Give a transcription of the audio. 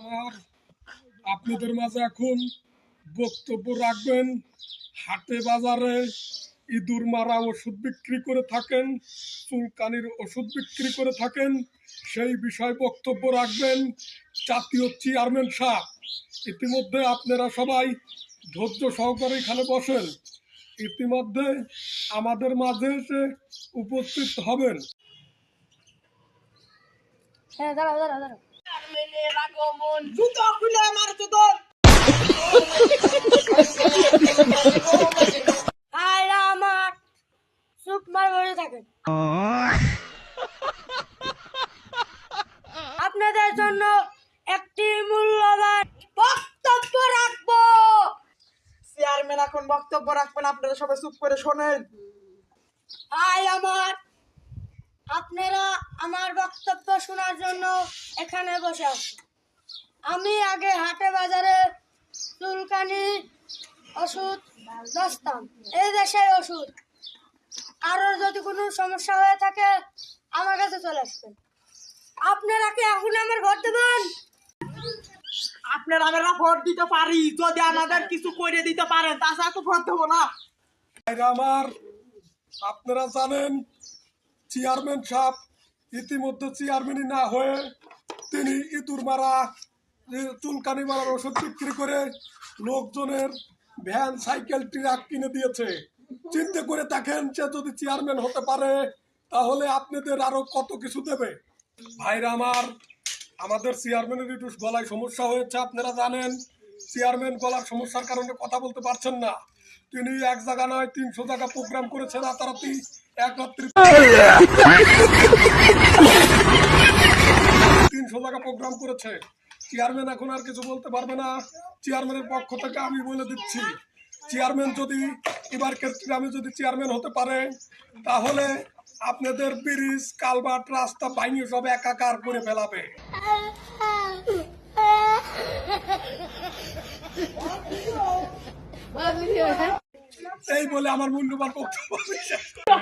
আমার আপনাদের মাঝে এখন বক্তব্য রাখবেন। হাটে বাজারে ইঁদুর মারা ওষুধ বিক্রি করে থাকেন, চুলকানির ওষুধ বিক্রি করে থাকেন, সেই বিষয়ে বক্তব্য রাখবেন জাতীয় চেয়ারম্যান সাহেব। ইতিমধ্যে আপনারা সবাই ধৈর্য সহকারে এখানে বসেন। ইতিমধ্যে আমাদের মাঝে এসে উপস্থিত হবেন। হ্যাঁ, দাঁড়াও দাঁড়াও দাঁড়াও। জুতো খুলে আমার জুতো আয়রা আমার চুপ মার বসে থাকেন। আপনাদের জন্য একটি মূল্যবান বক্তব্য রাখবো। চেয়ারম্যান এখন বক্তব্য রাখবেন, আপনারা সবাই চুপ করে শোনেন। আপনারা আমার বক্তব্য শোনার জন্য এখানে বসে আছেন। আমি আগে হাটে বাজারে চুলকানি ওষুধ বেচতাম, এই দেশের ওষুধ। আরো যদি কোনো সমস্যা হয়ে থাকে আমার কাছে চলে আসবেন। আপনারা কি এখন আমার ভোট দেবেন? আপনারা আমরা ভোট দিতে পারি যদি আমাদের কিছু করে দিতে পারেন, তাছাড়া তো ভোট দেবো না। আমার আপনারা জানেন চেয়ারম্যান সাহেব ইতিমধ্যে চেয়ারম্যানই না হয়ে তিনি ইঁদুর মারা চুলকানি মারার ওষুধ বিক্রি করে লোকজনের ভ্যান সাইকেল ট্রাক কিনে দিয়েছে। চিন্তা করে দেখেন সে যদি চেয়ারম্যান হতে পারে তাহলে আপনাদের আরো কত কিছু দেবে। ভাইরা আমার, আমাদের চেয়ারম্যানের একটু গলায় সমস্যা হয়েছে। আপনারা জানেন চেয়ারম্যান গলার সমস্যার কারণে কথা বলতে পারছেন না। তিনি এক জায়গা নয় 300 জায়গা প্রোগ্রাম করেছে রাতারাতি এক রাত্রি 300 জায়গা প্রোগ্রাম করেছে। চেয়ারম্যান এখন আর কিছু বলতে পারবে না। চেয়ারম্যানের পক্ষ থেকে আমি বলে দিচ্ছি, চেয়ারম্যান যদি এবার ক্ষেত্রে আমি যদি চেয়ারম্যান হতে পারে তাহলে আপনাদের ব্রিজ কালভার্ট রাস্তা ভাঙিয়ে সব একাকার করে ফেলাবে। এই বলে আমার মূল্যবান বক্তব্য শেষ করলাম।